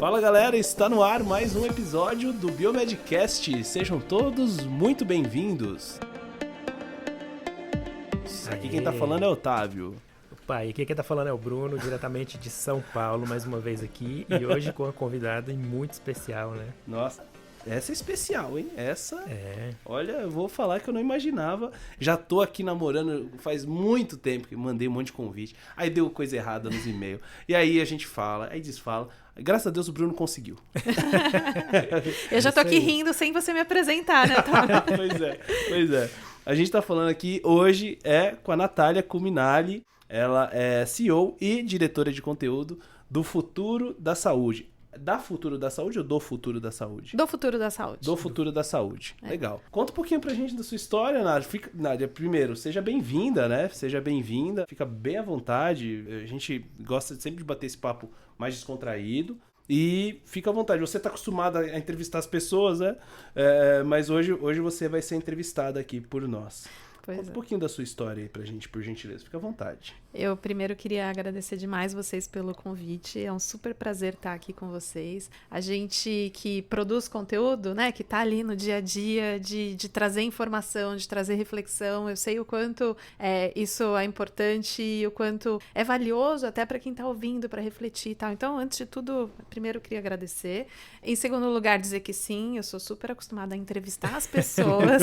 Fala galera, está no ar mais um episódio do Biomedcast. Sejam todos muito bem-vindos. Aqui quem tá falando é o Otávio. Opa, e aqui quem tá falando é o Bruno, diretamente de São Paulo, mais uma vez aqui. E hoje com uma convidada muito especial, né? Nossa, essa é especial, hein? Essa, Olha, eu vou falar que eu não imaginava. Já tô aqui namorando faz muito tempo, que mandei um monte de convite. Aí deu coisa errada nos e-mails. E aí a gente fala, aí desfala. Graças a Deus o Bruno conseguiu. Eu já tô aqui rindo sem você me apresentar, né? Pois é. A gente tá falando aqui hoje com a Natália Cuminali. Ela é CEO e diretora de conteúdo do Futuro da Saúde. Da Futuro da Saúde ou do Futuro da Saúde? Do Futuro da Saúde. Do Futuro da Saúde. Legal. Conta um pouquinho pra gente da sua história, Nádia. Nádia, primeiro, seja bem-vinda, né? Seja bem-vinda. Fica bem à vontade. A gente gosta sempre de bater esse papo mais descontraído. E fica à vontade. Você tá acostumada a entrevistar as pessoas, né? Mas hoje você vai ser entrevistada aqui por nós. Conta um pouquinho da sua história aí pra gente, por gentileza. Fica à vontade. Eu primeiro queria agradecer demais vocês pelo convite. É um super prazer estar aqui com vocês. A gente que produz conteúdo, né, que tá ali no dia a dia, de trazer informação, de trazer reflexão. Eu sei o quanto isso é importante e o quanto é valioso até para quem tá ouvindo, para refletir e tal. Então, antes de tudo, primeiro eu queria agradecer. Em segundo lugar, dizer que sim, eu sou super acostumada a entrevistar as pessoas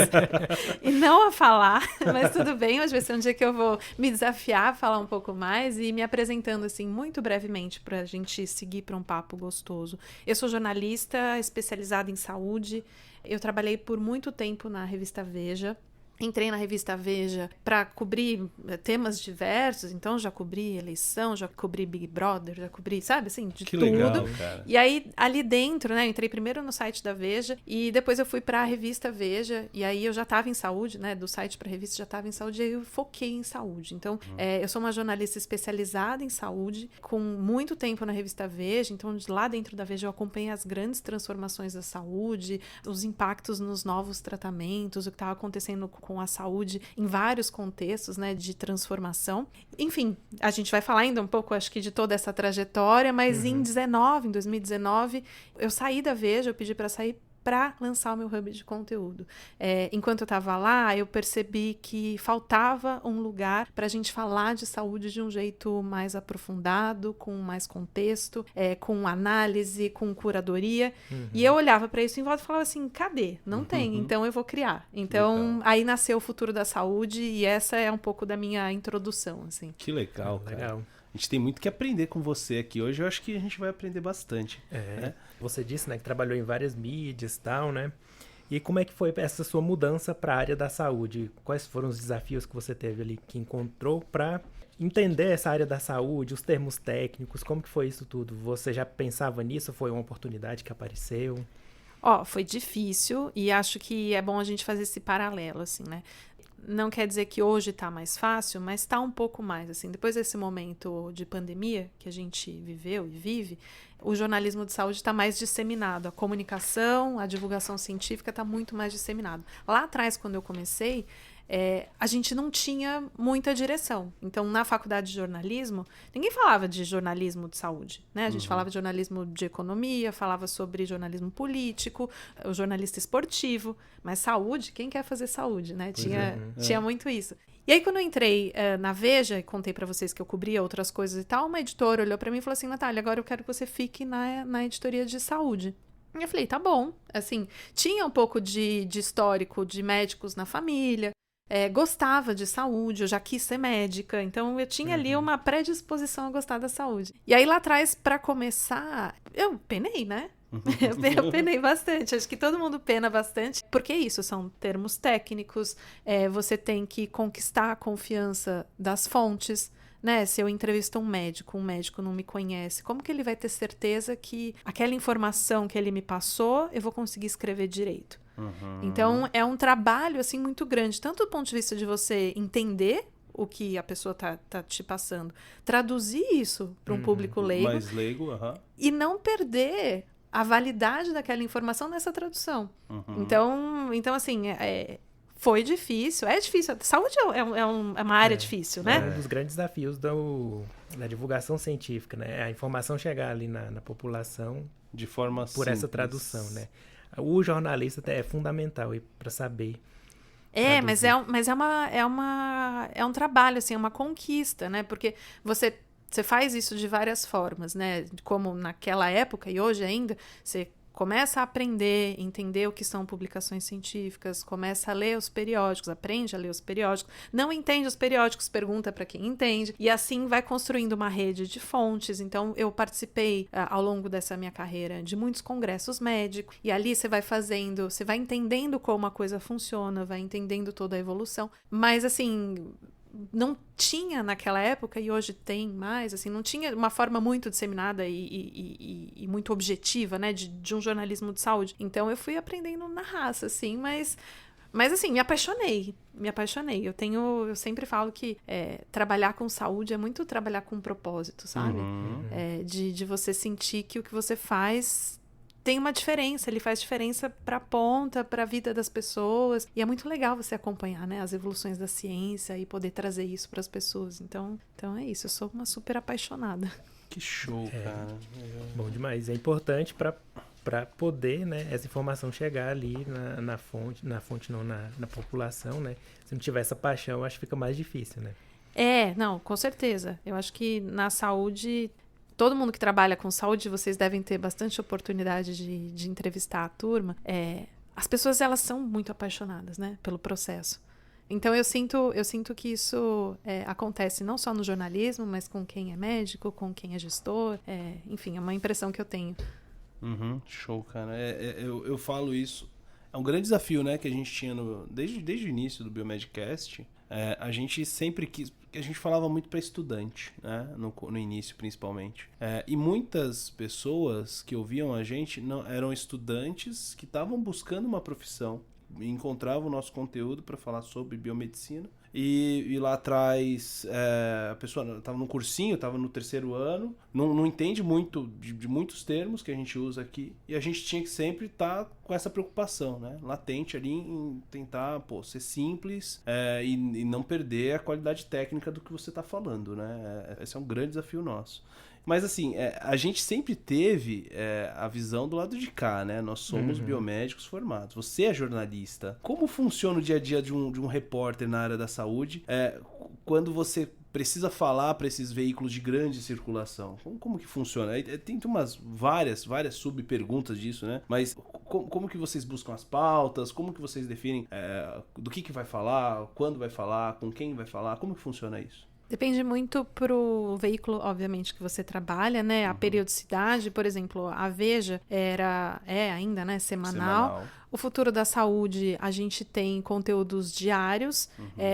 e não a falar, mas tudo bem. Hoje vai ser um dia que eu vou me desafiar a falar um pouco mais e me apresentando assim muito brevemente para a gente seguir para um papo gostoso. Eu sou jornalista especializada em saúde. Eu trabalhei por muito tempo na revista Veja. Entrei na revista Veja para cobrir temas diversos, então já cobri eleição, já cobri Big Brother, já cobri, sabe, assim, de tudo. Legal, cara. E aí, ali dentro, né, eu entrei primeiro no site da Veja e depois eu fui para a revista Veja e aí eu já estava em saúde, né, do site para a revista já estava em saúde e aí eu foquei em saúde. Então, eu sou uma jornalista especializada em saúde, com muito tempo na revista Veja, então de lá dentro da Veja eu acompanhei as grandes transformações da saúde, os impactos nos novos tratamentos, o que estava acontecendo com a saúde em vários contextos, né, de transformação. Enfim, a gente vai falar ainda um pouco, acho que de toda essa trajetória, mas em 2019, eu saí da Veja, eu pedi para sair para lançar o meu hub de conteúdo. Enquanto eu estava lá, eu percebi que faltava um lugar para a gente falar de saúde de um jeito mais aprofundado, com mais contexto, com análise, com curadoria. E eu olhava para isso em volta e falava assim, cadê? Não tem, então eu vou criar. Então, aí nasceu o Futuro da Saúde e essa é um pouco da minha introdução, assim. Que legal, cara. legal. A gente tem muito que aprender com você aqui hoje. Eu acho que a gente vai aprender bastante. Né? Você disse, né, que trabalhou em várias mídias e tal, né? E como é que foi essa sua mudança para a área da saúde? Quais foram os desafios que você teve ali, que encontrou para entender essa área da saúde, os termos técnicos? Como que foi isso tudo? Você já pensava nisso? Foi uma oportunidade que apareceu? Foi difícil e acho que é bom a gente fazer esse paralelo, assim, né? Não quer dizer que hoje está mais fácil, mas está um pouco mais, assim. Depois desse momento de pandemia que a gente viveu e vive, o jornalismo de saúde está mais disseminado. A comunicação, a divulgação científica está muito mais disseminado. Lá atrás, quando eu comecei, a gente não tinha muita direção. Então, na faculdade de jornalismo, ninguém falava de jornalismo de saúde, né? A gente falava de jornalismo de economia, falava sobre jornalismo político, o jornalista esportivo, mas saúde, quem quer fazer saúde, né? Tinha muito isso. E aí, quando eu entrei na Veja, e contei pra vocês que eu cobria outras coisas e tal, uma editora olhou pra mim e falou assim, Natália, agora eu quero que você fique na editoria de saúde. E eu falei, tá bom. Assim, tinha um pouco de histórico de médicos na família, gostava de saúde, eu já quis ser médica, então eu tinha ali uma predisposição a gostar da saúde. E aí lá atrás, para começar, eu penei, né? Eu penei bastante, acho que todo mundo pena bastante, porque isso, são termos técnicos, você tem que conquistar a confiança das fontes, né? Se eu entrevisto um médico não me conhece, como que ele vai ter certeza que aquela informação que ele me passou, eu vou conseguir escrever direito? Então, é um trabalho, assim, muito grande, tanto do ponto de vista de você entender o que a pessoa tá te passando, traduzir isso para um público leigo, mais leigo, e não perder a validade daquela informação nessa tradução. Então assim, foi difícil, é difícil. Saúde é uma área difícil, né? É um dos grandes desafios da divulgação científica, né? A informação chegar ali na população De forma por simples. essa tradução, né? O jornalista é fundamental para saber. Mas é um trabalho, assim, é uma conquista, né? Porque você faz isso de várias formas, né? Como naquela época e hoje ainda, você começa a aprender, entender o que são publicações científicas, começa a ler os periódicos, aprende a ler os periódicos, não entende os periódicos, pergunta para quem entende, e assim vai construindo uma rede de fontes. Então, eu participei, ao longo dessa minha carreira, de muitos congressos médicos, e ali você vai entendendo como a coisa funciona, vai entendendo toda a evolução, mas assim, não tinha naquela época, e hoje tem mais, assim, não tinha uma forma muito disseminada e muito objetiva, né, de um jornalismo de saúde. Então eu fui aprendendo na raça, assim, mas assim, me apaixonei. Eu sempre falo que trabalhar com saúde é muito trabalhar com propósito, sabe? De você sentir que o que você faz tem uma diferença, ele faz diferença para a ponta, para a vida das pessoas, e é muito legal você acompanhar, né, as evoluções da ciência e poder trazer isso para as pessoas. Então é isso, eu sou uma super apaixonada. Que show, cara. Bom demais, é importante para poder, né, essa informação chegar ali na população, né? Se não tiver essa paixão, acho que fica mais difícil, né? Não, com certeza. Eu acho que na saúde, todo mundo que trabalha com saúde, vocês devem ter bastante oportunidade de entrevistar a turma. As pessoas, elas são muito apaixonadas, né, pelo processo. Então, eu sinto que isso acontece não só no jornalismo, mas com quem é médico, com quem é gestor. Enfim, é uma impressão que eu tenho. Show, cara. Eu falo isso. É um grande desafio, né, que a gente tinha desde o início do Biomedcast. A gente sempre quis... A gente falava muito para estudante, né, no início, principalmente. E muitas pessoas que ouviam a gente eram estudantes que estavam buscando uma profissão, encontravam o nosso conteúdo para falar sobre biomedicina. E lá atrás, a pessoa estava no cursinho, estava no 3º ano, não entende muito de muitos termos que a gente usa aqui, e a gente tinha que sempre estar com essa preocupação, né, latente ali em tentar ser simples e não perder a qualidade técnica do que você está falando, né? Esse é um grande desafio nosso. Mas assim, a gente sempre teve a visão do lado de cá, né? Nós somos biomédicos formados. Você é jornalista. Como funciona o dia a dia de um repórter na área da saúde quando você precisa falar para esses veículos de grande circulação? Como que funciona? Tem várias sub-perguntas disso, né? Mas como que vocês buscam as pautas? Como que vocês definem do que vai falar? Quando vai falar? Com quem vai falar? Como que funciona isso? Depende muito pro veículo, obviamente, que você trabalha, né? A periodicidade, por exemplo, a Veja é ainda, né, semanal. O Futuro da Saúde, a gente tem conteúdos diários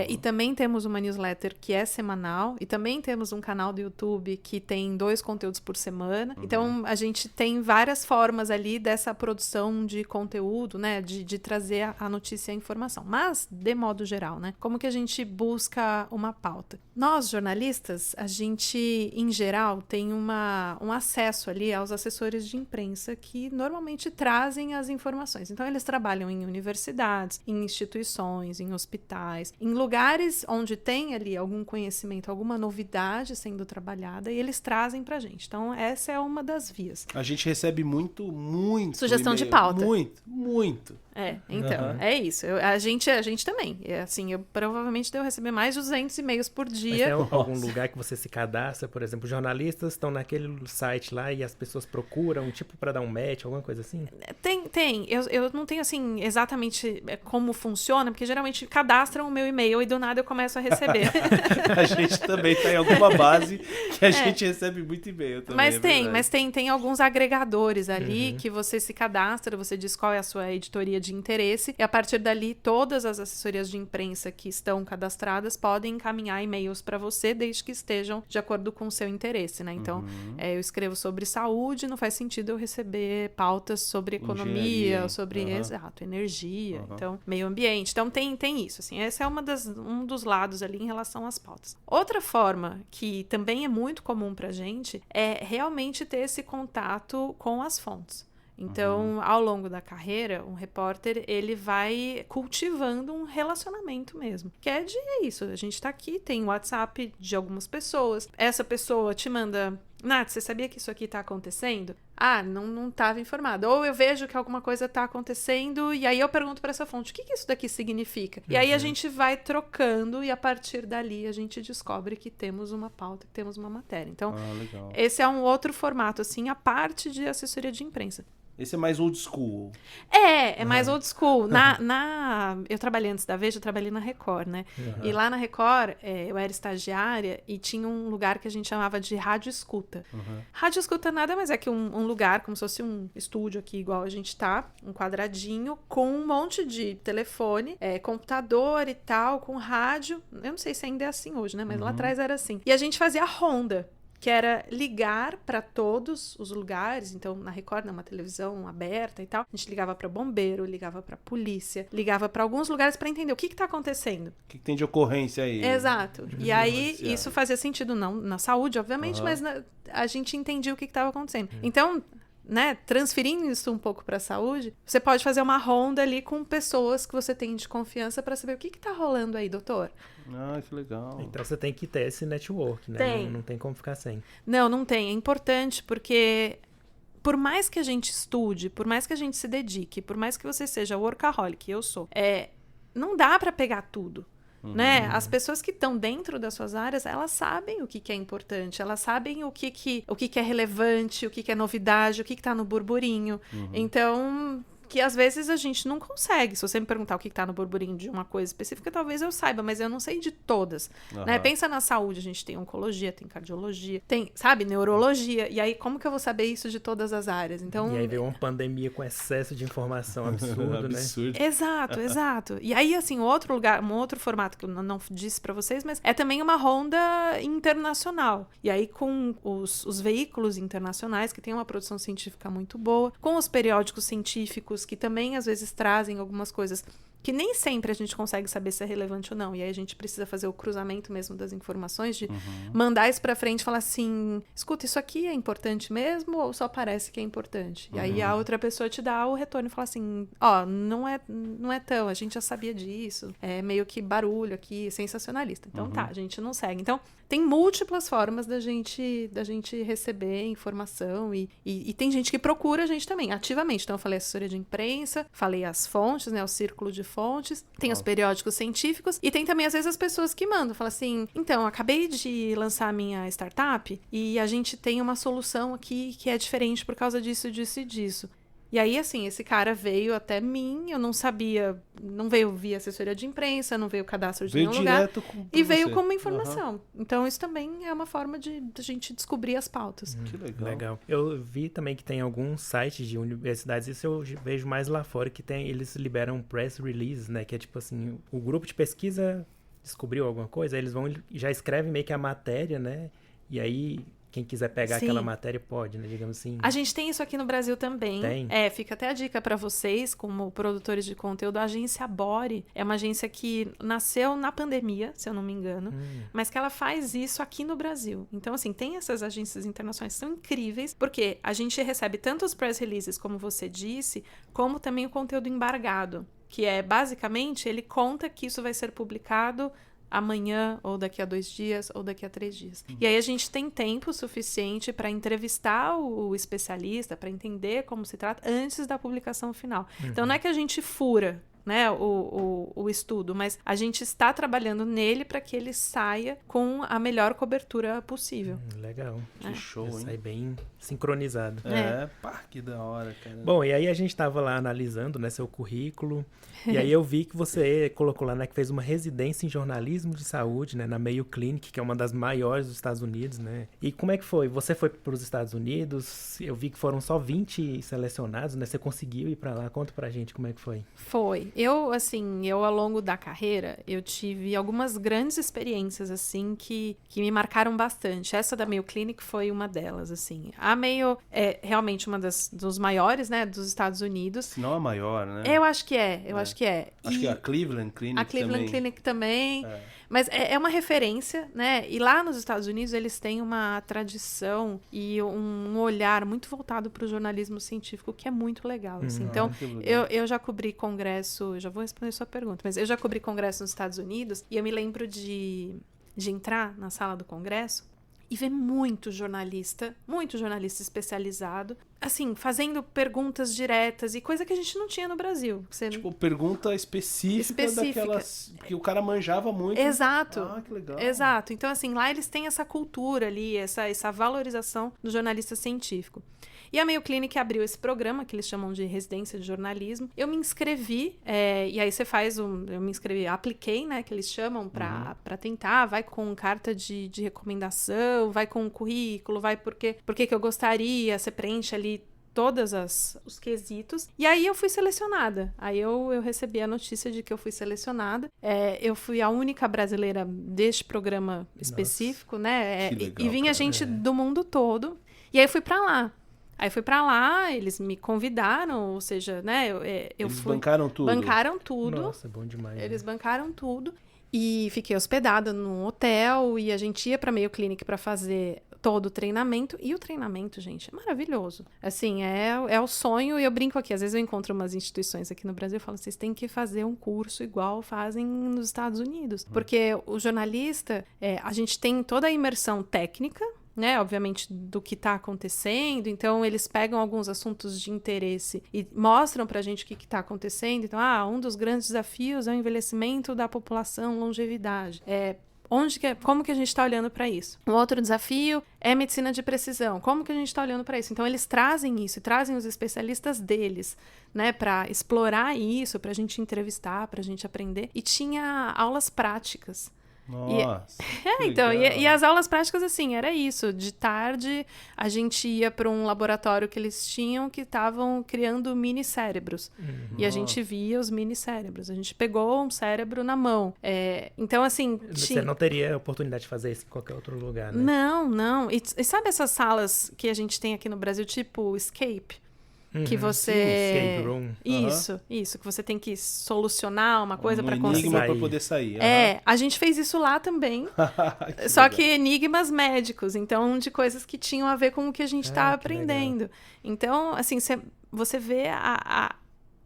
e também temos uma newsletter que é semanal e também temos um canal do YouTube que tem 2 conteúdos por semana. Então, a gente tem várias formas ali dessa produção de conteúdo, né? De trazer a notícia e a informação. Mas, de modo geral, né? Como que a gente busca uma pauta? Nós, jornalistas, a gente, em geral, tem um acesso ali aos assessores de imprensa que normalmente trazem as informações. Então, eles trabalham em universidades, em instituições, em hospitais, em lugares onde tem ali algum conhecimento, alguma novidade sendo trabalhada, e eles trazem pra gente. Então, essa é uma das vias. A gente recebe muito sugestão de pauta. Muito. Então, é isso. A gente também. Assim, eu provavelmente devo receber mais de 200 e-mails por dia. Mas tem algum lugar que você se cadastra? Por exemplo, jornalistas estão naquele site lá e as pessoas procuram, tipo, para dar um match, alguma coisa assim? Tem. Eu não tenho, assim, exatamente como funciona, porque geralmente cadastram o meu e-mail e do nada eu começo a receber. A gente também tá em alguma base que a gente recebe muito e-mail também. Mas tem alguns agregadores ali que você se cadastra, você diz qual é a sua editoria de interesse, e a partir dali todas as assessorias de imprensa que estão cadastradas podem encaminhar e-mails para você, desde que estejam de acordo com o seu interesse, né? Então, eu escrevo sobre saúde, não faz sentido eu receber pautas sobre economia, sobre, energia, então, meio ambiente. Então, tem isso, assim, esse é um dos lados ali em relação às pautas. Outra forma que também é muito comum pra gente é realmente ter esse contato com as fontes. Então, ao longo da carreira, um repórter, ele vai cultivando um relacionamento mesmo. Que é isso, a gente tá aqui, tem o WhatsApp de algumas pessoas, essa pessoa te manda Nath, você sabia que isso aqui tá acontecendo? Ah, não estava informado. Ou eu vejo que alguma coisa tá acontecendo e aí eu pergunto para essa fonte, o que isso daqui significa? E aí a gente vai trocando e a partir dali a gente descobre que temos uma pauta, que temos uma matéria. Então, legal. esse é um outro formato, assim, a parte de assessoria de imprensa. Esse é mais old school. É mais old school. Eu trabalhei antes da Veja, eu trabalhei na Record, né? E lá na Record, eu era estagiária e tinha um lugar que a gente chamava de rádio escuta. Rádio escuta nada mais é que um lugar, como se fosse um estúdio aqui, igual a gente tá, um quadradinho, com um monte de telefone, computador e tal, com rádio. Eu não sei se ainda é assim hoje, né? Mas lá atrás era assim. E a gente fazia ronda, que era ligar para todos os lugares. Então, na Record, uma televisão aberta e tal, a gente ligava para bombeiro, ligava para polícia, ligava para alguns lugares para entender o que está acontecendo. O que tem de ocorrência aí? Exato. E aí, isso fazia sentido, não na saúde, obviamente, mas a gente entendia o que estava acontecendo. Então, né, transferindo isso um pouco para a saúde, você pode fazer uma ronda ali com pessoas que você tem de confiança para saber o que está rolando aí, doutor. Ah, que legal. Então você tem que ter esse network, né? Tem. Não tem como ficar sem. Não tem. É importante porque por mais que a gente estude, por mais que a gente se dedique, por mais que você seja workaholic, eu sou, não dá para pegar tudo. Né? As pessoas que estão dentro das suas áreas, elas sabem o que é importante, elas sabem o que é relevante, o que é novidade, o que está no burburinho. Então, que às vezes a gente não consegue. Se você me perguntar o que está no burburinho de uma coisa específica, talvez eu saiba, mas eu não sei de todas. Né? Pensa na saúde, a gente tem oncologia, tem cardiologia, tem, sabe, neurologia. E aí, como que eu vou saber isso de todas as áreas? Então, e aí veio uma pandemia com excesso de informação absurdo, né? Exato. E aí, assim, um outro formato que eu não disse para vocês, mas é também uma ronda internacional. E aí, com os veículos internacionais, que tem uma produção científica muito boa, com os periódicos científicos, que também às vezes trazem algumas coisas que nem sempre a gente consegue saber se é relevante ou não. E aí a gente precisa fazer o cruzamento mesmo das informações, de mandar isso pra frente e falar assim, escuta, isso aqui é importante mesmo ou só parece que é importante? E aí a outra pessoa te dá o retorno e fala assim, não é tão, a gente já sabia disso, é meio que barulho aqui, sensacionalista. Então a gente não segue. Então tem múltiplas formas da gente receber informação e tem gente que procura a gente também, ativamente. Então eu falei assessoria de imprensa, falei as fontes, né, o círculo de fontes, tem os periódicos científicos e tem também às vezes as pessoas que mandam, falam assim, então, eu acabei de lançar a minha startup e a gente tem uma solução aqui que é diferente por causa disso, disso e disso. E aí, assim, esse cara veio até mim, eu não sabia, não veio via assessoria de imprensa, não veio cadastro de nenhum lugar. E veio como informação. Então, isso também é uma forma de a gente descobrir as pautas. Que legal. Eu vi também que tem alguns sites de universidades, isso eu vejo mais lá fora, que eles liberam press release, né? Que é tipo assim, o grupo de pesquisa descobriu alguma coisa, aí eles vão já escrevem meio que a matéria, né? E aí quem quiser pegar aquela matéria pode, né? Digamos assim. A gente tem isso aqui no Brasil também. Tem? Fica até a dica para vocês, como produtores de conteúdo. A agência Bore é uma agência que nasceu na pandemia, se eu não me engano, mas que ela faz isso aqui no Brasil. Então, assim, tem essas agências internacionais que são incríveis, porque a gente recebe tanto os press releases, como você disse, como também o conteúdo embargado, que é, basicamente, ele conta que isso vai ser publicado amanhã, ou daqui a 2 dias, ou daqui a 3 dias. E aí a gente tem tempo suficiente para entrevistar o especialista, para entender como se trata, antes da publicação final. Então não é que a gente fura, né, o estudo, mas a gente está trabalhando nele para que ele saia com a melhor cobertura possível. Legal. Que show, hein? Sai bem sincronizado. Que da hora, cara. Bom, e aí a gente estava lá analisando, né, seu currículo, e aí eu vi que você colocou lá, né, que fez uma residência em jornalismo de saúde, né, na Mayo Clinic, que é uma das maiores dos Estados Unidos, né? E como é que foi? Você foi para os Estados Unidos, eu vi que foram só 20 selecionados, né? Você conseguiu ir para lá? Conta pra gente como é que foi. Foi. Eu ao longo da carreira, eu tive algumas grandes experiências, assim, que me marcaram bastante. Essa da Mayo Clinic foi uma delas, assim. A Mayo é realmente uma dos maiores, né, dos Estados Unidos. Se não a maior, né? Eu acho que é. Acho que a Cleveland Clinic também. A Cleveland Clinic também. Mas é uma referência, né? E lá nos Estados Unidos eles têm uma tradição e um olhar muito voltado para o jornalismo científico, que é muito legal. Assim. Então, eu já cobri congresso, já vou responder sua pergunta, mas eu já cobri congresso nos Estados Unidos e eu me lembro de entrar na sala do congresso e ver muito jornalista especializado, assim, fazendo perguntas diretas e coisa que a gente não tinha no Brasil. Você... Tipo, pergunta específica daquelas que o cara manjava muito. Exato. Ah, que legal. Exato. Então, assim, lá eles têm essa cultura ali, essa valorização do jornalista científico. E a Mayo Clinic abriu esse programa, que eles chamam de residência de jornalismo. Eu me inscrevi, e aí você faz eu me inscrevi, apliquei, né, que eles chamam para tentar, vai com carta de recomendação, vai com currículo, vai por que eu gostaria, você preenche ali todos os quesitos. E aí eu fui selecionada. Aí eu recebi a notícia de que eu fui selecionada. Eu fui a única brasileira deste programa específico, né? Que legal, e vinha gente do mundo todo. E aí eu fui para lá. Eles me convidaram, ou seja, né, Eles bancaram tudo? Bancaram tudo. Nossa, bom demais. Eles bancaram tudo. E fiquei hospedada num hotel, e a gente ia pra Mayo Clinic pra fazer todo o treinamento. E o treinamento, gente, é maravilhoso. Assim, é o sonho, e eu brinco aqui, às vezes eu encontro umas instituições aqui no Brasil, eu falo, vocês têm que fazer um curso igual fazem nos Estados Unidos. Porque o jornalista, a gente tem toda a imersão técnica, né, obviamente, do que está acontecendo. Então, eles pegam alguns assuntos de interesse e mostram pra gente o que está acontecendo. Então, um dos grandes desafios é o envelhecimento da população, longevidade. Como que a gente está olhando para isso? Um outro desafio é medicina de precisão. Como que a gente está olhando para isso? Então, eles trazem isso, trazem os especialistas deles, né, para explorar isso, para a gente entrevistar, para a gente aprender. E tinha aulas práticas. Nossa. Então, e as aulas práticas, assim, era isso. De tarde, a gente ia para um laboratório que eles tinham que estavam criando mini-cérebros. E a gente via os mini-cérebros. A gente pegou um cérebro na mão. Então, assim... Você não teria oportunidade de fazer isso em qualquer outro lugar, né? Não. E sabe essas salas que a gente tem aqui no Brasil, tipo Escape? Que você... Escape room. Isso. Que você tem que solucionar uma coisa para conseguir... enigma para poder sair. A gente fez isso lá também. Só que enigmas médicos. Então, de coisas que tinham a ver com o que a gente estava aprendendo. Legal. Então, assim, você vê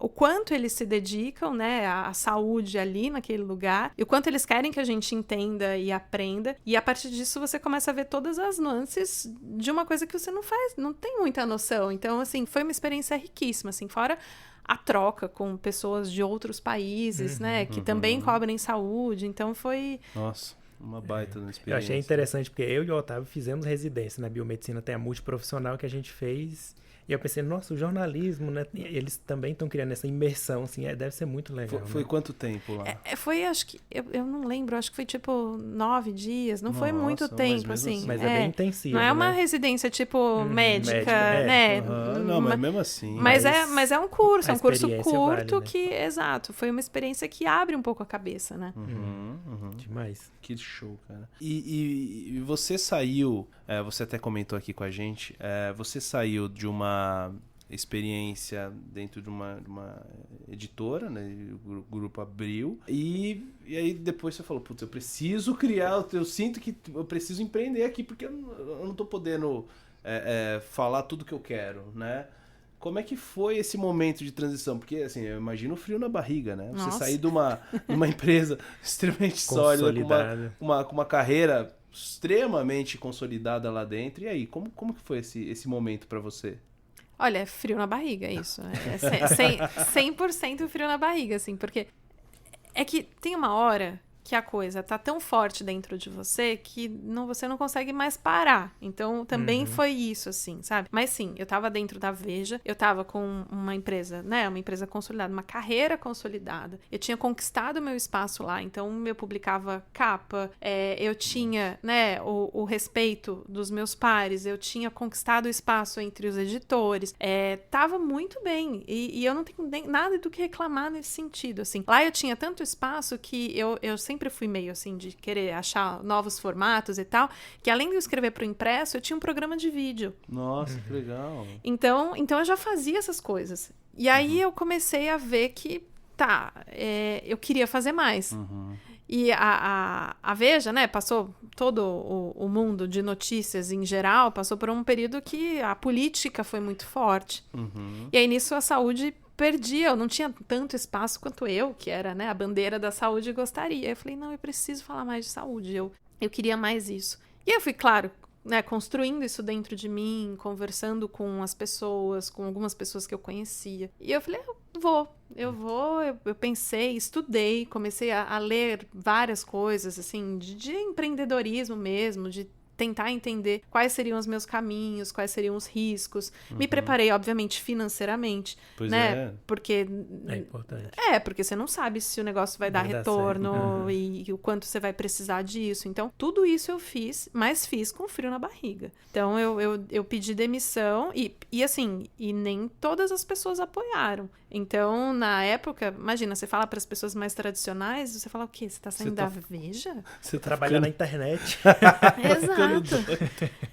o quanto eles se dedicam, né, à saúde ali naquele lugar, e o quanto eles querem que a gente entenda e aprenda, e a partir disso você começa a ver todas as nuances de uma coisa que você não tem muita noção. Então, assim, foi uma experiência riquíssima, assim, fora a troca com pessoas de outros países, né, que também cobrem saúde, então foi... Nossa, uma baita experiência. Eu achei interessante, porque eu e o Otávio fizemos residência na biomedicina, tem a multiprofissional que a gente fez... E eu pensei, nossa, o jornalismo, né? Eles também estão criando essa imersão, assim, deve ser muito legal. Foi quanto tempo lá? Foi, acho que, eu não lembro, acho que foi tipo 9 dias, não foi muito tempo, assim. Mas é bem intensivo, não é uma né? residência, tipo, médica, né? Não, mas mesmo assim. Mas é um curso, curto vale, né? que, exato, foi uma experiência que abre um pouco a cabeça, né? Demais. Que show, cara. E você saiu, você até comentou aqui com a gente, você saiu de uma experiência dentro de uma editora, né? O grupo abriu. E aí depois você falou, putz, eu preciso criar, eu sinto que eu preciso empreender aqui, porque eu não tô podendo falar tudo que eu quero, né? Como é que foi esse momento de transição? Porque, assim, eu imagino o frio na barriga, né? Você sair de uma empresa extremamente sólida, com uma carreira extremamente consolidada lá dentro. E aí, como que foi esse momento para você? Olha, é frio na barriga, isso. 100% frio na barriga, assim, porque é que tem uma hora que a coisa tá tão forte dentro de você que você não consegue mais parar. Então, também foi isso, assim, sabe? Mas sim, eu tava dentro da Veja, eu tava com uma empresa, né? Uma empresa consolidada, uma carreira consolidada. Eu tinha conquistado o meu espaço lá, então eu publicava capa, eu tinha, né, o respeito dos meus pares, eu tinha conquistado o espaço entre os editores, tava muito bem. E eu não tenho nada do que reclamar nesse sentido, assim. Lá eu tinha tanto espaço que eu sempre fui meio assim de querer achar novos formatos e tal, que além de eu escrever para o impresso, eu tinha um programa de vídeo. Nossa, que legal. Então eu já fazia essas coisas. E aí eu comecei a ver que, eu queria fazer mais. E a Veja, né, passou todo o mundo de notícias em geral, passou por um período que a política foi muito forte. E aí nisso a saúde perdia, eu não tinha tanto espaço quanto eu, que era, né, a bandeira da saúde, gostaria. Eu falei, não, eu preciso falar mais de saúde, eu queria mais isso. E eu fui, claro, né, construindo isso dentro de mim, conversando com as pessoas, com algumas pessoas que eu conhecia. E eu falei, eu pensei, estudei, comecei a ler várias coisas, assim, de empreendedorismo mesmo, de tentar entender quais seriam os meus caminhos, quais seriam os riscos. Me preparei, obviamente, financeiramente, Pois né? é. Porque É importante. porque você não sabe se o negócio vai dar Vai dar retorno e o quanto você vai precisar disso. Então, tudo isso eu fiz, mas fiz com frio na barriga. Então, eu pedi demissão e assim, e nem todas as pessoas apoiaram. Então, na época, imagina, você fala para as pessoas mais tradicionais, você fala o quê? Você tá saindo da Veja? Você tá Trabalhar na internet. Exato.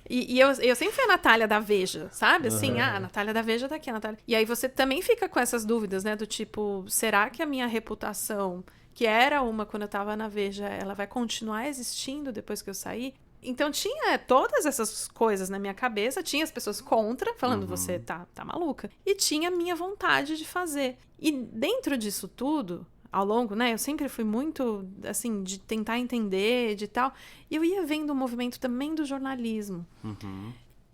E eu sempre fui a Natália da Veja, sabe? Assim, a Natália da Veja tá aqui, a Natália. E aí você também fica com essas dúvidas, né? Do tipo, será que a minha reputação, que era uma quando eu tava na Veja, ela vai continuar existindo depois que eu sair? Então tinha todas essas coisas na minha cabeça, tinha as pessoas contra, falando, você tá maluca. E tinha a minha vontade de fazer. E dentro disso tudo, ao longo, né, eu sempre fui muito, assim, de tentar entender, de tal, e eu ia vendo o movimento também do jornalismo.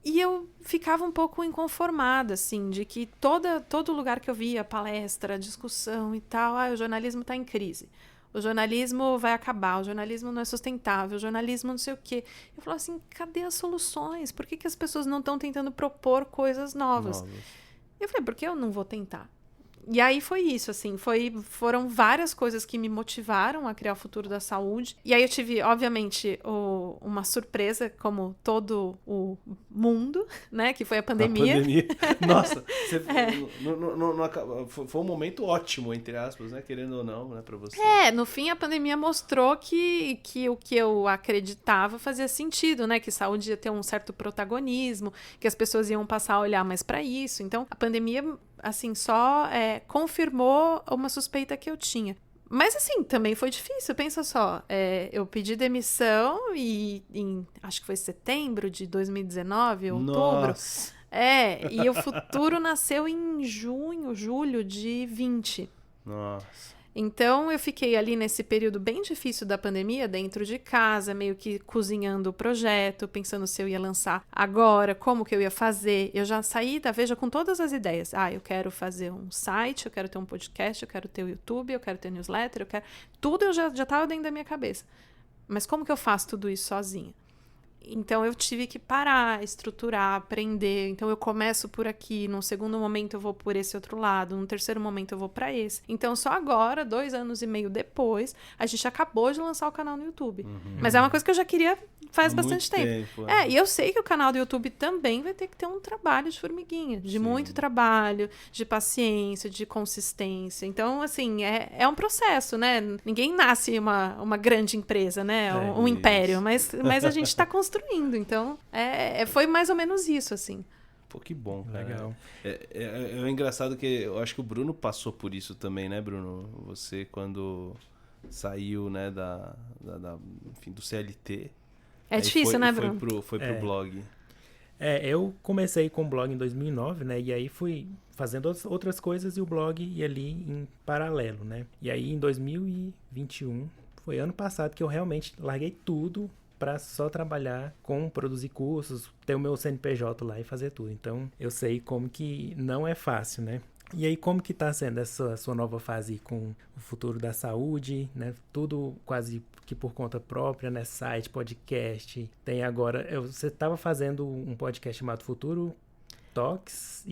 E eu ficava um pouco inconformada, assim, de que todo lugar que eu via, palestra, discussão e tal, o jornalismo tá em crise. O jornalismo vai acabar, o jornalismo não é sustentável, o jornalismo não sei o quê. Eu falo assim, cadê as soluções? Por que as pessoas não estão tentando propor coisas novas? Eu falei, por que eu não vou tentar? E aí foi isso, assim, foram várias coisas que me motivaram a criar o Futuro da Saúde. E aí eu tive, obviamente, uma surpresa, como todo o mundo, né, que foi a pandemia. Nossa, foi um momento ótimo, entre aspas, né, querendo ou não, né, pra você. No fim a pandemia mostrou que o que eu acreditava fazia sentido, né, que saúde ia ter um certo protagonismo, que as pessoas iam passar a olhar mais pra isso. Então, a pandemia, assim, só confirmou uma suspeita que eu tinha. Mas, assim, também foi difícil. Pensa só, eu pedi demissão e acho que foi setembro de 2019, outubro. Nossa. E o Futuro nasceu em julho de 20. Nossa. Então, eu fiquei ali nesse período bem difícil da pandemia, dentro de casa, meio que cozinhando o projeto, pensando se eu ia lançar agora, como que eu ia fazer. Eu já saí da Veja com todas as ideias. Eu quero fazer um site, eu quero ter um podcast, eu quero ter o YouTube, eu quero ter newsletter, eu quero... Tudo eu já estava dentro da minha cabeça. Mas como que eu faço tudo isso sozinha? Então, eu tive que parar, estruturar, aprender. Então, eu começo por aqui, num segundo momento eu vou por esse outro lado, num terceiro momento eu vou para esse. Então, só agora, 2 anos e meio depois, a gente acabou de lançar o canal no YouTube. Mas é uma coisa que eu já queria faz bastante tempo. E eu sei que o canal do YouTube também vai ter que ter um trabalho de formiguinha, de muito trabalho, de paciência, de consistência. Então, assim, é um processo, né? Ninguém nasce uma grande empresa, né? Um império, mas a gente tá construindo. Então, foi mais ou menos isso, assim. Pô, que bom, cara. Legal. É engraçado que eu acho que o Bruno passou por isso também, né, Bruno? Você, quando saiu, né, enfim, do CLT... É difícil, né, Bruno? Foi pro blog. Eu comecei com o blog em 2009, né? E aí fui fazendo outras coisas e o blog ia ali em paralelo, né? E aí, em 2021, foi ano passado que eu realmente larguei tudo para só trabalhar com produzir cursos, ter o meu CNPJ lá e fazer tudo. Então, eu sei como que não é fácil, né? E aí, como que tá sendo essa sua nova fase com o Futuro da Saúde, né? Tudo quase que por conta própria, né? Site, podcast. Tem agora... Você estava fazendo um podcast chamado Futuro Talks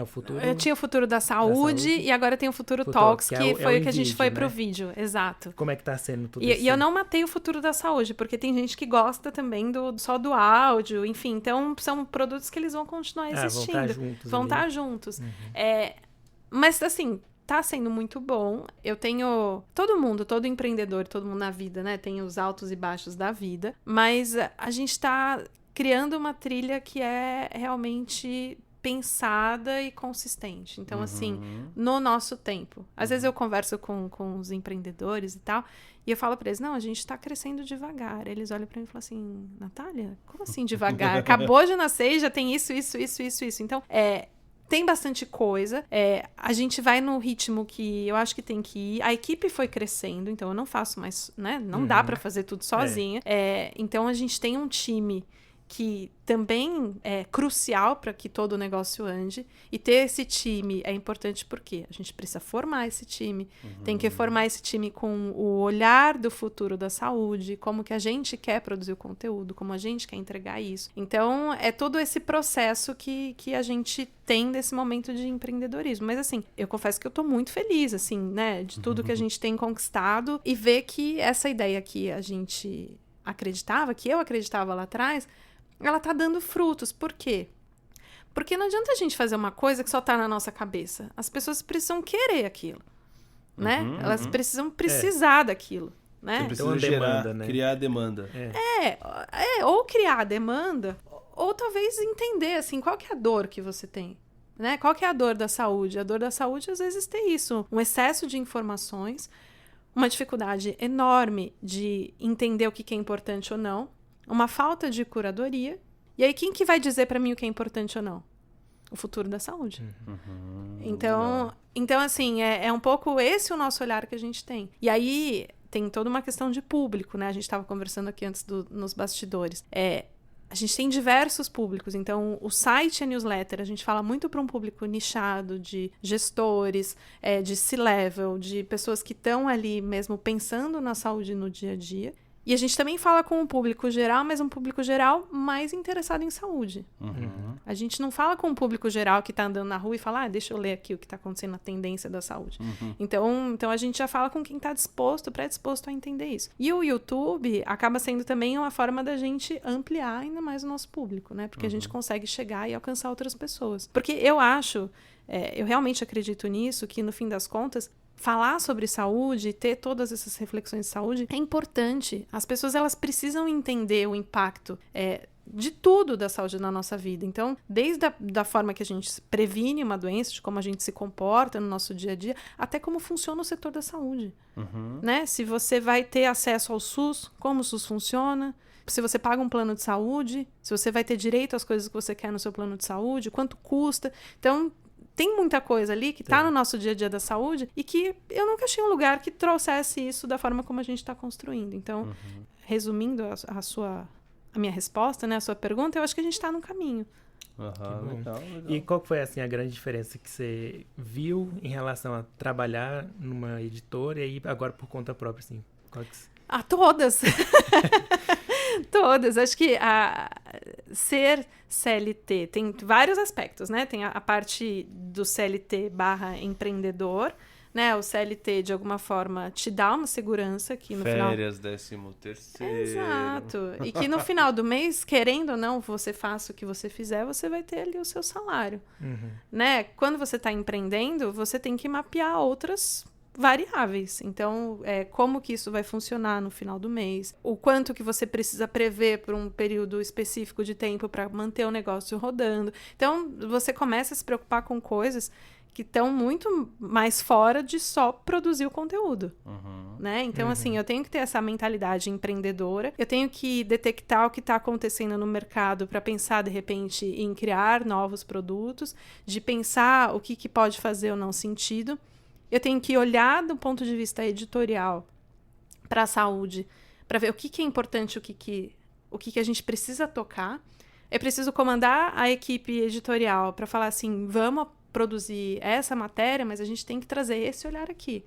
Futuro... Eu tinha o Futuro da Saúde e agora tem o Futuro Talks, que foi o que a gente foi pro vídeo. Exato. Como é que tá sendo tudo isso? E eu não matei o Futuro da Saúde, porque tem gente que gosta também só do áudio, enfim. Então, são produtos que eles vão continuar existindo. Vão estar juntos. Mas, assim, tá sendo muito bom. Eu tenho... todo empreendedor, todo mundo na vida, né? Tem os altos e baixos da vida. Mas a gente tá criando uma trilha que é realmente pensada e consistente. Então, assim, no nosso tempo. Às vezes eu converso com os empreendedores e tal, e eu falo pra eles, não, a gente tá crescendo devagar. Eles olham pra mim e falam assim, Natália, como assim devagar? Acabou de nascer e já tem isso. Então, tem bastante coisa. A gente vai no ritmo que eu acho que tem que ir. A equipe foi crescendo, então eu não faço mais, né? Não dá pra fazer tudo sozinha. Então a gente tem um time que também é crucial para que todo o negócio ande. E ter esse time é importante porque a gente precisa formar esse time. Tem que formar esse time com o olhar do futuro da saúde, como que a gente quer produzir o conteúdo, como a gente quer entregar isso. Então, é todo esse processo que a gente tem nesse momento de empreendedorismo. Mas, assim, eu confesso que eu tô muito feliz, assim, né, de tudo que a gente tem conquistado e ver que essa ideia que a gente acreditava, que eu acreditava lá atrás, ela tá dando frutos. Por quê? Porque não adianta a gente fazer uma coisa que só tá na nossa cabeça. As pessoas precisam querer aquilo, né? Elas precisam precisar daquilo, né? Você precisa demanda, né? Criar a demanda. Ou criar a demanda, ou talvez entender, assim, qual que é a dor que você tem, né? Qual que é a dor da saúde? A dor da saúde, às vezes, tem isso. Um excesso de informações, uma dificuldade enorme de entender o que é importante ou não, uma falta de curadoria. E aí, quem que vai dizer para mim o que é importante ou não? O futuro da saúde. Então, assim, é um pouco esse o nosso olhar que a gente tem. E aí, tem toda uma questão de público, né? A gente estava conversando aqui antes nos bastidores. A gente tem diversos públicos, então o site e a newsletter, a gente fala muito para um público nichado de gestores, de C-level, de pessoas que estão ali mesmo pensando na saúde no dia a dia. E a gente também fala com o público geral, mas um público geral mais interessado em saúde. A gente não fala com o público geral que está andando na rua e fala, deixa eu ler aqui o que está acontecendo na tendência da saúde. Então a gente já fala com quem está predisposto a entender isso. E o YouTube acaba sendo também uma forma da gente ampliar ainda mais o nosso público, né? Porque a gente consegue chegar e alcançar outras pessoas. Porque eu acho, eu realmente acredito nisso, que no fim das contas, falar sobre saúde, ter todas essas reflexões de saúde é importante. As pessoas, elas precisam entender o impacto de tudo da saúde na nossa vida. Então, desde da forma que a gente previne uma doença, de como a gente se comporta no nosso dia a dia, até como funciona o setor da saúde. Né? Se você vai ter acesso ao SUS, como o SUS funciona, se você paga um plano de saúde, se você vai ter direito às coisas que você quer no seu plano de saúde, quanto custa. Então, tem muita coisa ali que está no nosso dia a dia da saúde e que eu nunca achei um lugar que trouxesse isso da forma como a gente está construindo. Então, resumindo a minha resposta, né, a sua pergunta, eu acho que a gente está no caminho. Legal. E qual foi, assim, a grande diferença que você viu em relação a trabalhar numa editora e agora por conta própria, assim? Todas! Todas. Acho que ser CLT tem vários aspectos, né? Tem a parte do CLT / empreendedor, né? O CLT, de alguma forma, te dá uma segurança que no Férias, 13º. Exato. E que no final do mês, querendo ou não, você faça o que você fizer, você vai ter ali o seu salário. Né? Quando você está empreendendo, você tem que mapear outras variáveis. Então, como que isso vai funcionar no final do mês? O quanto que você precisa prever por um período específico de tempo para manter o negócio rodando. Então, você começa a se preocupar com coisas que estão muito mais fora de só produzir o conteúdo. Né? Então, assim, eu tenho que ter essa mentalidade empreendedora, eu tenho que detectar o que está acontecendo no mercado para pensar, de repente, em criar novos produtos, de pensar o que pode fazer ou não sentido. Eu tenho que olhar do ponto de vista editorial para a saúde, para ver o que é importante, o que a gente precisa tocar. Eu preciso comandar a equipe editorial para falar assim, vamos produzir essa matéria, mas a gente tem que trazer esse olhar aqui.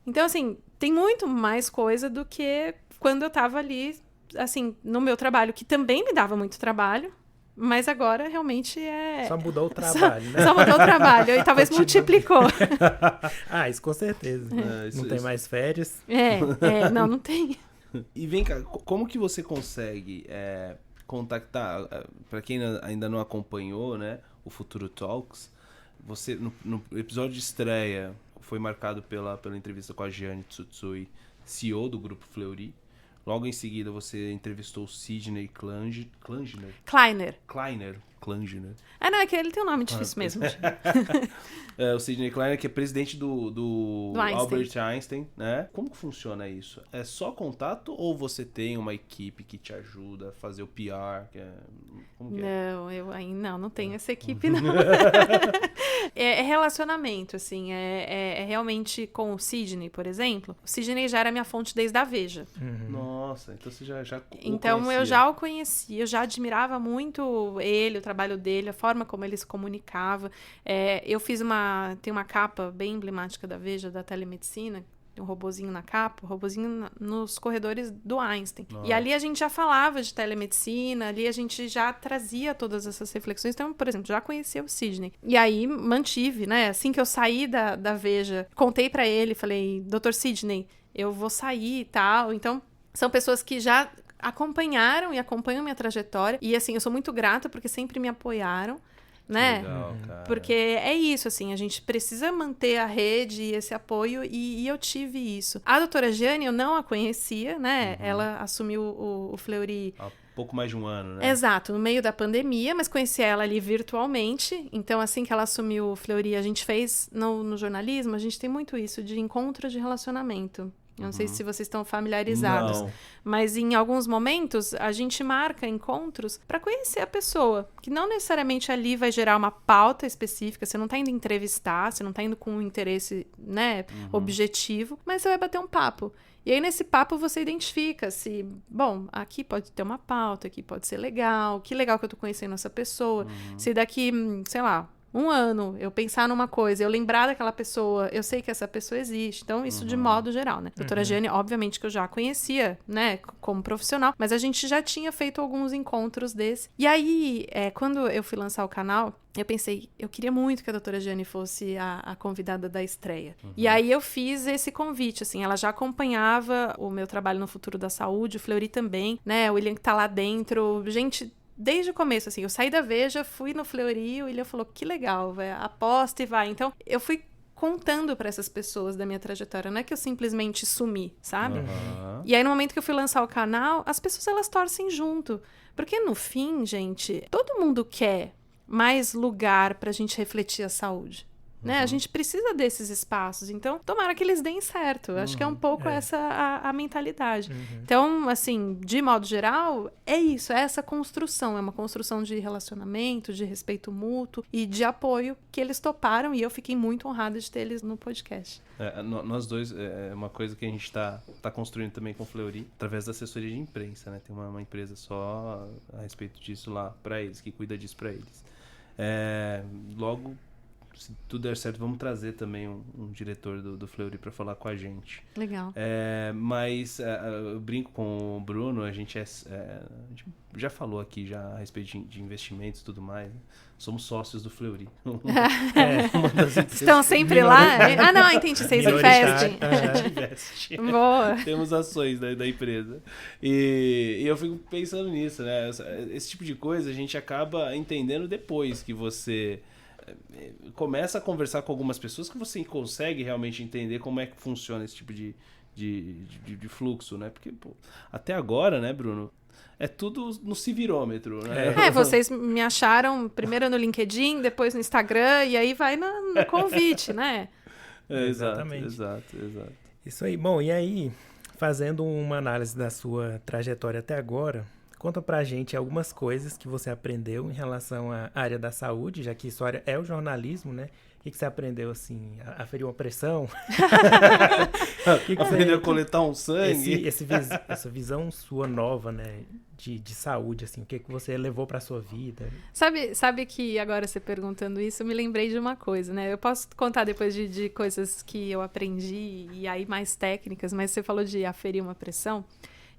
Então, assim, tem muito mais coisa do que quando eu estava ali, assim, no meu trabalho, que também me dava muito trabalho. Mas agora realmente Só mudou o trabalho, né? Só mudou o trabalho e talvez multiplicou. Isso com certeza. Não tem mais férias. Não tem. E vem cá, como que você consegue contactar, para quem ainda não acompanhou, né, o Futuro Talks, você no episódio de estreia foi marcado pela entrevista com a Giane Tsutsui, CEO do Grupo Fleury. Logo em seguida, você entrevistou o Sidney Kleiner. Klanger. Não, é que ele tem um nome difícil mesmo. O Sidney Kleiner, que é presidente do Einstein. Albert Einstein, né? Como que funciona isso? É só contato ou você tem uma equipe que te ajuda a fazer o PR? Como que é? Não, eu ainda não tenho essa equipe, não. É relacionamento, assim, é realmente com o Sidney, por exemplo. O Sidney já era minha fonte desde a Veja. Nossa, então você já Então conhecia. eu já o conhecia, eu já admirava muito ele, o trabalho dele, a forma como ele se comunicava. Eu tem uma capa bem emblemática da Veja, da telemedicina, tem um robozinho na capa, um robozinho nos corredores do Einstein. Nossa. E ali a gente já falava de telemedicina, ali a gente já trazia todas essas reflexões. Então, por exemplo, já conhecia o Sidney. E aí mantive, né? Assim que eu saí da Veja, contei pra ele, falei, Dr. Sidney, eu vou sair e tal. Então, são pessoas que já acompanharam e acompanham minha trajetória. E assim, eu sou muito grata porque sempre me apoiaram. Né? Legal, cara. Porque é isso, assim, a gente precisa manter a rede e esse apoio, e eu tive isso. A doutora Jane, eu não a conhecia, né? Ela assumiu o Fleury Há pouco mais de um ano, né? exato, no meio da pandemia, mas conheci ela ali virtualmente. Então, assim que ela assumiu o Fleury, a gente fez no jornalismo, a gente tem muito isso de encontro de relacionamento. Eu não sei se vocês estão familiarizados. Não. Mas em alguns momentos a gente marca encontros para conhecer a pessoa, que não necessariamente ali vai gerar uma pauta específica, você não está indo entrevistar, você não está indo com um interesse, né, objetivo, mas você vai bater um papo. E aí nesse papo você identifica se, bom, aqui pode ter uma pauta, aqui pode ser legal, que legal que eu tô conhecendo essa pessoa. Se daqui, sei lá, um ano eu pensar numa coisa, eu lembrar daquela pessoa, eu sei que essa pessoa existe. Então, isso de modo geral, né? Doutora Jane, obviamente que eu já conhecia, né, como profissional, mas a gente já tinha feito alguns encontros desse. E aí, quando eu fui lançar o canal, eu pensei, eu queria muito que a doutora Jane fosse a convidada da estreia. E aí eu fiz esse convite, assim, ela já acompanhava o meu trabalho no Futuro da Saúde, o Fleury também, né, o William que tá lá dentro, gente... Desde o começo, assim, eu saí da Veja, fui no Fleury, o William falou, que legal, véio, aposta e vai. Então, eu fui contando para essas pessoas da minha trajetória, não é que eu simplesmente sumi, sabe? E aí, no momento que eu fui lançar o canal, as pessoas, elas torcem junto. Porque, no fim, gente, todo mundo quer mais lugar pra gente refletir a saúde. Né? A gente precisa desses espaços. Então, tomara que eles deem certo. Acho que é um pouco essa a mentalidade. Então, assim, de modo geral, é isso. É essa construção. É uma construção de relacionamento, de respeito mútuo e de apoio que eles toparam. E eu fiquei muito honrada de ter eles no podcast. Nós dois, é uma coisa que a gente tá construindo também com o Fleury, através da assessoria de imprensa, né? Tem uma empresa só a respeito disso lá para eles, que cuida disso para eles. Logo, se tudo der certo, vamos trazer também um diretor do Fleury para falar com a gente. Legal. Mas eu brinco com o Bruno, a gente já falou aqui já a respeito de investimentos e tudo mais. Né? Somos sócios do Fleury. Estão sempre lá? Não, entendi, vocês investem. A gente investe. Boa. Temos ações da empresa. E eu fico pensando nisso, né? Esse tipo de coisa a gente acaba entendendo depois que você... começa a conversar com algumas pessoas que você consegue realmente entender como é que funciona esse tipo de fluxo, né? Porque, pô, até agora, né, Bruno? É tudo no civirômetro, né? Vocês me acharam primeiro no LinkedIn, depois no Instagram, e aí vai no convite, né? Exatamente. Exato. Isso aí. Bom, e aí, fazendo uma análise da sua trajetória até agora, conta pra gente algumas coisas que você aprendeu em relação à área da saúde, já que sua área é o jornalismo, né? O que você aprendeu, assim, a ferir uma pressão? Aprendeu a coletar um sangue? Essa visão sua nova, né? De saúde, assim, o que você levou pra sua vida? Sabe que agora você perguntando isso, eu me lembrei de uma coisa, né? Eu posso contar depois de coisas que eu aprendi e aí mais técnicas, mas você falou de aferir uma pressão.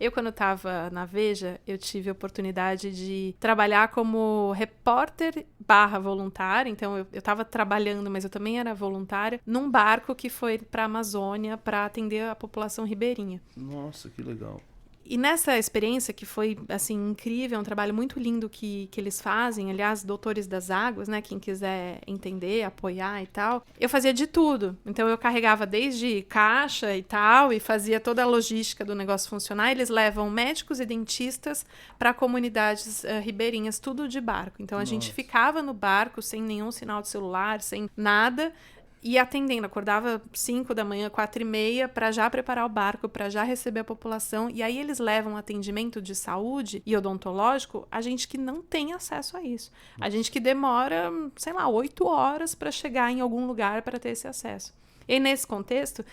Eu, quando estava na Veja, eu tive a oportunidade de trabalhar como repórter / voluntária. Então, eu estava trabalhando, mas eu também era voluntária, num barco que foi para a Amazônia para atender a população ribeirinha. Nossa, que legal. E nessa experiência, que foi, assim, incrível, um trabalho muito lindo que eles fazem, aliás, Doutores das Águas, né, quem quiser entender, apoiar e tal, eu fazia de tudo. Então, eu carregava desde caixa e tal, e fazia toda a logística do negócio funcionar. Eles levam médicos e dentistas para comunidades ribeirinhas, tudo de barco. Então, a gente ficava no barco, sem nenhum sinal de celular, sem nada, e atendendo, acordava 5 da manhã, 4h30, para já preparar o barco, para já receber a população. E aí eles levam atendimento de saúde e odontológico a gente que não tem acesso a isso. A gente que demora, sei lá, 8 horas para chegar em algum lugar para ter esse acesso. E nesse contexto,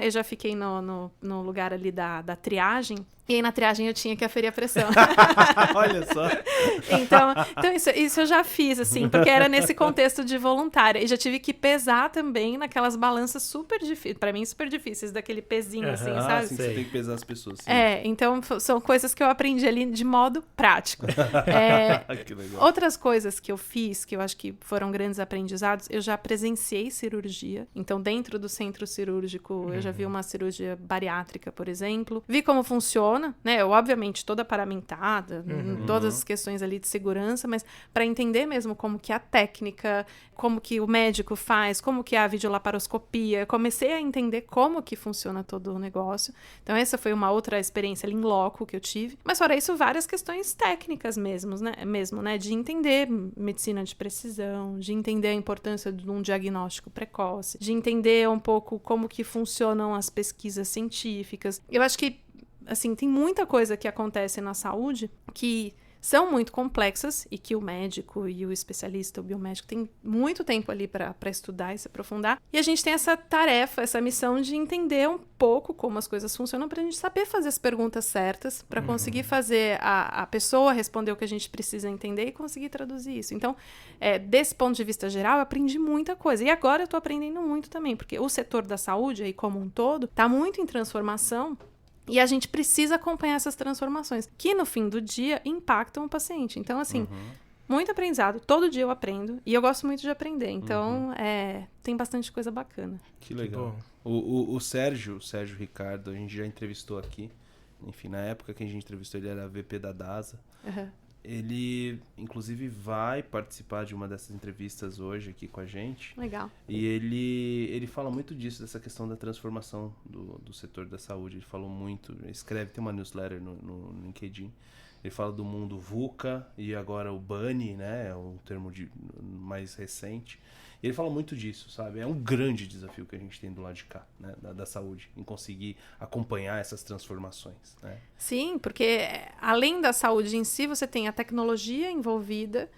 eu já fiquei no lugar ali da triagem, e aí na triagem eu tinha que aferir a pressão. Olha só. Então isso eu já fiz, assim, porque era nesse contexto de voluntária. E já tive que pesar também naquelas balanças super difíceis, pra mim super difíceis, daquele pezinho, assim, sabe? Sim, você tem que pesar as pessoas. Sim. Então são coisas que eu aprendi ali de modo prático. Que legal. Outras coisas que eu fiz, que eu acho que foram grandes aprendizados, eu já presenciei cirurgia. Então, dentro do centro cirúrgico, eu já vi uma cirurgia bariátrica, por exemplo. Vi como funciona, né? Eu, obviamente, toda paramentada, todas as questões ali de segurança, mas para entender mesmo como que a técnica, como que o médico faz, como que é a videolaparoscopia, comecei a entender como que funciona todo o negócio. Então, essa foi uma outra experiência ali em loco que eu tive. Mas, fora isso, várias questões técnicas mesmo, né? De entender medicina de precisão, de entender a importância de um diagnóstico precoce, de entender um pouco como que funcionam as pesquisas científicas. Eu acho que, assim, tem muita coisa que acontece na saúde que são muito complexas e que o médico e o especialista, o biomédico, tem muito tempo ali para estudar e se aprofundar. E a gente tem essa tarefa, essa missão de entender um pouco como as coisas funcionam para a gente saber fazer as perguntas certas, para conseguir fazer a pessoa responder o que a gente precisa entender e conseguir traduzir isso. Então, desse ponto de vista geral, eu aprendi muita coisa. E agora eu estou aprendendo muito também, porque o setor da saúde, aí como um todo, está muito em transformação. E a gente precisa acompanhar essas transformações, que no fim do dia impactam o paciente. Então, assim, muito aprendizado. Todo dia eu aprendo e eu gosto muito de aprender. Então, tem bastante coisa bacana. Que legal. O Sérgio Ricardo, a gente já entrevistou aqui. Enfim, na época que a gente entrevistou, ele era VP da DASA. Ele, inclusive, vai participar de uma dessas entrevistas hoje aqui com a gente. Legal. E ele fala muito disso, dessa questão da transformação do setor da saúde. Ele falou muito, ele escreve, tem uma newsletter no LinkedIn. Ele fala do mundo VUCA e agora o BANI, né? É um termo mais recente. E ele fala muito disso, sabe? É um grande desafio que a gente tem do lado de cá, né? Da saúde, em conseguir acompanhar essas transformações, né? Sim, porque além da saúde em si, você tem a tecnologia envolvida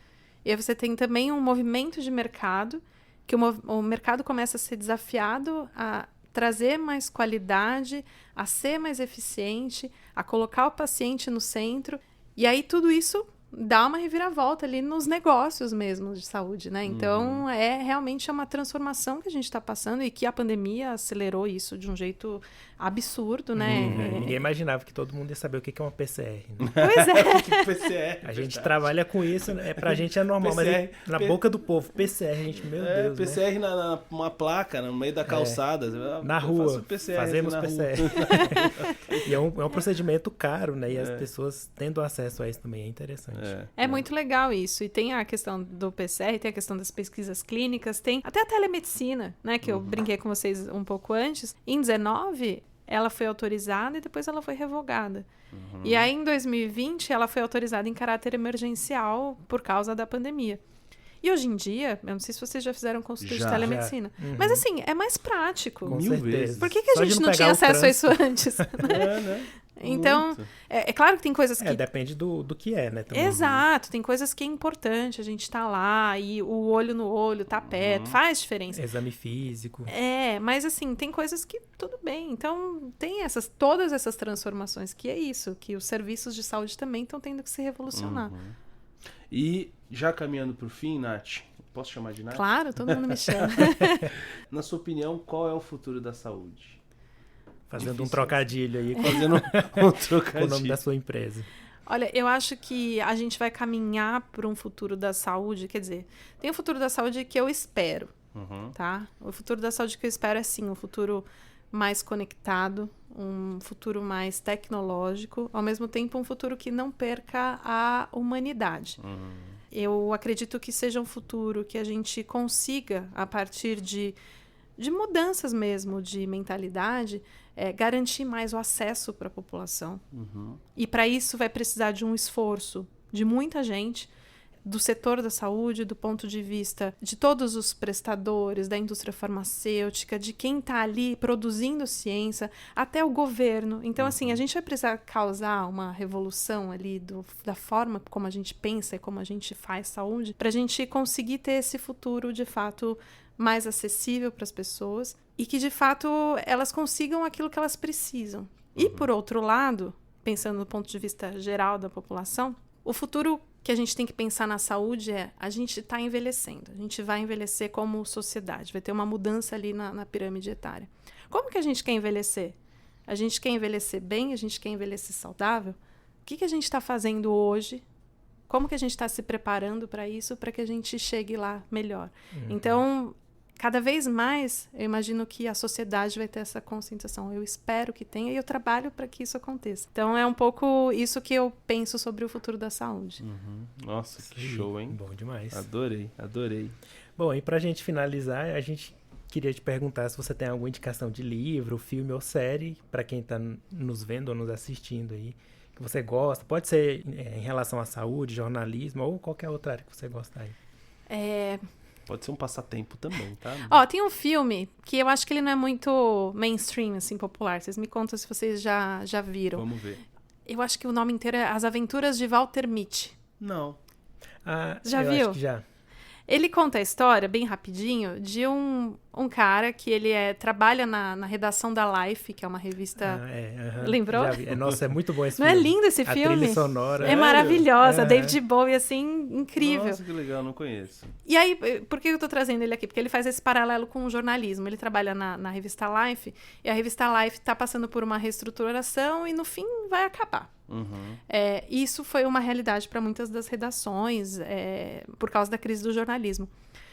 e aí você tem também um movimento de mercado, que o mercado começa a ser desafiado a trazer mais qualidade, a ser mais eficiente, a colocar o paciente no centro. E aí tudo isso dá uma reviravolta ali nos negócios mesmo de saúde, né? Então, realmente uma transformação que a gente está passando e que a pandemia acelerou isso de um jeito absurdo, né? Ninguém imaginava que todo mundo ia saber o que é uma PCR. Né? Pois é. Que PCR, a gente trabalha com isso, pra gente é normal, PCR, mas na boca do povo, PCR, a gente, meu Deus, PCR, né? Numa placa, no meio da calçada. Na rua, fazemos PCR. E é um procedimento caro, né? E as pessoas tendo acesso a isso também é interessante. É muito legal isso. E tem a questão do PCR, tem a questão das pesquisas clínicas, tem até a telemedicina, né? Que eu brinquei com vocês um pouco antes. Em 19, ela foi autorizada e depois ela foi revogada. E aí, em 2020, ela foi autorizada em caráter emergencial por causa da pandemia. E hoje em dia, eu não sei se vocês já fizeram consulta de telemedicina, mas assim, é mais prático. Com certeza. Por que a gente não tinha acesso a isso antes? Né? Então, é claro que tem coisas que... depende do que é, né? Também. Exato, tem coisas que é importante a gente estar lá e o olho no olho, tá perto, faz diferença. Exame físico. Mas assim, tem coisas que tudo bem. Então, tem todas essas transformações, que é isso, que os serviços de saúde também estão tendo que se revolucionar. E já caminhando pro fim, Nath, posso chamar de Nath? Claro, todo mundo me chama. Na sua opinião, qual é o futuro da saúde? Fazendo um trocadilho aí. Fazendo um trocadilho. Com o nome da sua empresa. Olha, eu acho que a gente vai caminhar para um futuro da saúde, quer dizer, tem um futuro da saúde que eu espero, tá? O futuro da saúde que eu espero é, sim, um futuro mais conectado, um futuro mais tecnológico, ao mesmo tempo um futuro que não perca a humanidade. Eu acredito que seja um futuro que a gente consiga, a partir de mudanças mesmo de mentalidade, garantir mais o acesso para a população. E para isso vai precisar de um esforço de muita gente, do setor da saúde, do ponto de vista de todos os prestadores, da indústria farmacêutica, de quem está ali produzindo ciência, até o governo. Então, assim, a gente vai precisar causar uma revolução ali da forma como a gente pensa e como a gente faz saúde, para a gente conseguir ter esse futuro, de fato, mais acessível para as pessoas e que, de fato, elas consigam aquilo que elas precisam. E, por outro lado, pensando no ponto de vista geral da população, o futuro que a gente tem que pensar na saúde a gente está envelhecendo, a gente vai envelhecer como sociedade, vai ter uma mudança ali na pirâmide etária. Como que a gente quer envelhecer? A gente quer envelhecer bem, a gente quer envelhecer saudável? O que a gente está fazendo hoje? Como que a gente está se preparando para isso, para que a gente chegue lá melhor? Então, cada vez mais, eu imagino que a sociedade vai ter essa conscientização. Eu espero que tenha e eu trabalho para que isso aconteça. Então, é um pouco isso que eu penso sobre o futuro da saúde. Nossa, que show, hein? Bom demais. Adorei. Bom, e pra gente finalizar, a gente queria te perguntar se você tem alguma indicação de livro, filme ou série, para quem tá nos vendo ou nos assistindo aí, que você gosta. Pode ser em relação à saúde, jornalismo ou qualquer outra área que você gosta aí. Pode ser um passatempo também, tá? Tem um filme que eu acho que ele não é muito mainstream, assim, popular. Vocês me contam se vocês já viram. Vamos ver. Eu acho que o nome inteiro é As Aventuras de Walter Mitty. Não. Já eu viu? Acho que já. Ele conta a história, bem rapidinho, de um cara que ele trabalha na redação da Life, que é uma revista... Lembrou? Já vi. Nossa, é muito bom esse Não filme. é lindo esse filme? A trilha sonora. É maravilhosa. David Bowie, assim, incrível. Nossa, que legal, não conheço. E aí, por que eu tô trazendo ele aqui? Porque ele faz esse paralelo com o jornalismo. Ele trabalha na revista Life, e a revista Life tá passando por uma reestruturação e, no fim, vai acabar. Isso foi uma realidade para muitas das redações, por causa da crise do jornalismo.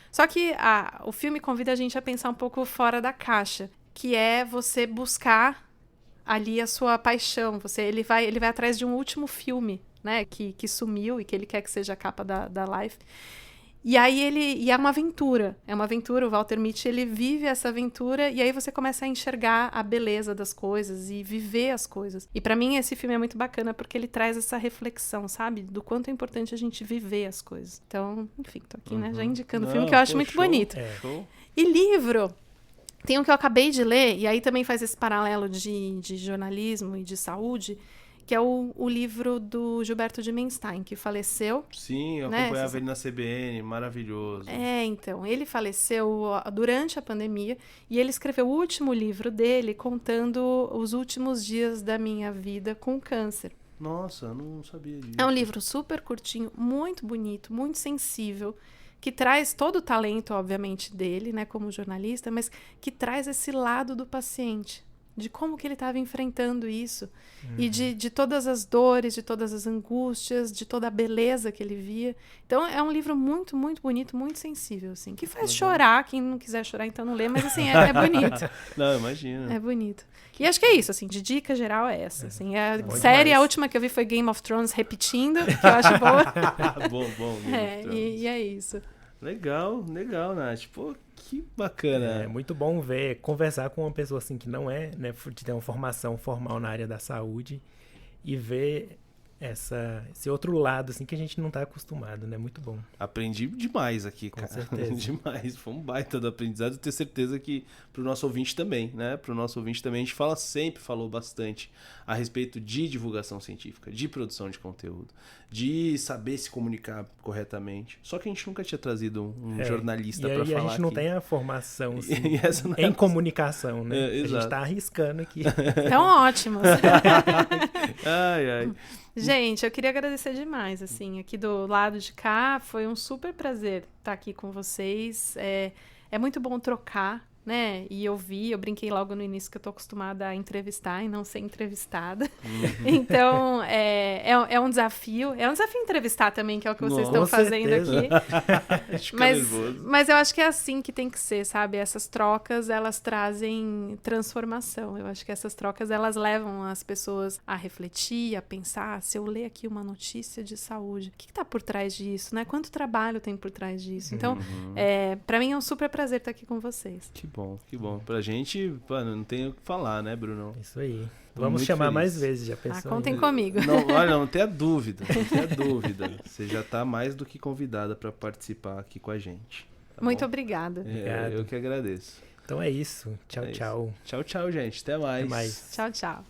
Só que o filme convida a gente a pensar um pouco fora da caixa, que é você buscar ali a sua paixão. Ele vai atrás de um último filme, né, que sumiu e que ele quer que seja a capa da Life. E aí é uma aventura. O Walter Mitty, ele vive essa aventura e aí você começa a enxergar a beleza das coisas e viver as coisas. E pra mim esse filme é muito bacana porque ele traz essa reflexão, sabe? Do quanto é importante a gente viver as coisas. Então, enfim, tô aqui, né, já indicando o filme que eu acho muito bonito. E livro, tem um que eu acabei de ler, e aí também faz esse paralelo de jornalismo e de saúde, que é o livro do Gilberto de Menstein, que faleceu. Sim, eu acompanhava ele na CBN, maravilhoso. Então, ele faleceu durante a pandemia e ele escreveu o último livro dele contando os últimos dias da minha vida com câncer. Nossa, eu não sabia disso. É um livro super curtinho, muito bonito, muito sensível, que traz todo o talento, obviamente, dele, né, como jornalista, mas que traz esse lado do paciente, de como que ele estava enfrentando isso, e de todas as dores, de todas as angústias, de toda a beleza que ele via. Então, é um livro muito, muito bonito, muito sensível, assim, que faz chorar. Quem não quiser chorar, então não lê, mas, assim, é bonito. Não, imagina. É bonito. E acho que é isso, assim, de dica geral é essa, assim. A série, a última que eu vi foi Game of Thrones repetindo, que eu acho boa. bom. E é isso. Legal, Nath. Pô, que bacana. É muito bom conversar com uma pessoa assim que não é, né, de ter uma formação formal na área da saúde e ver esse outro lado assim que a gente não está acostumado, né? Muito bom. Aprendi demais aqui, cara. Com certeza. Demais. Foi um baita do aprendizado. Eu tenho certeza que pro nosso ouvinte também, né? Pro nosso ouvinte também, a gente sempre falou bastante a respeito de divulgação científica, de produção de conteúdo, de saber se comunicar corretamente. Só que a gente nunca tinha trazido um jornalista para falar. E a gente não aqui. tem a formação assim, em comunicação, né? A gente está arriscando aqui. Então, ótimos. Ai. Gente, eu queria agradecer demais, assim, aqui do lado de cá, foi um super prazer estar aqui com vocês, é muito bom trocar né? E eu brinquei logo no início que eu tô acostumada a entrevistar e não ser entrevistada. Então, é um desafio. É um desafio entrevistar também, que é o que vocês estão fazendo aqui. Mas eu acho que é assim que tem que ser, sabe? Essas trocas, elas trazem transformação. Eu acho que essas trocas, elas levam as pessoas a refletir, a pensar, se eu ler aqui uma notícia de saúde, o que tá por trás disso, né? Quanto trabalho tem por trás disso? Então, pra mim é um super prazer estar aqui com vocês. Que bom, que bom. Pra gente, mano, não tem o que falar, né, Bruno? Isso aí. Vamos chamar mais vezes, já pensou? Contem comigo. Olha, não tenha dúvida, não tenha dúvida. Você já tá mais do que convidada para participar aqui com a gente. Tá Muito bom? obrigada. Eu que agradeço. Então é isso. Tchau, tchau. Tchau, tchau, gente. Até mais. Até mais. Tchau, tchau.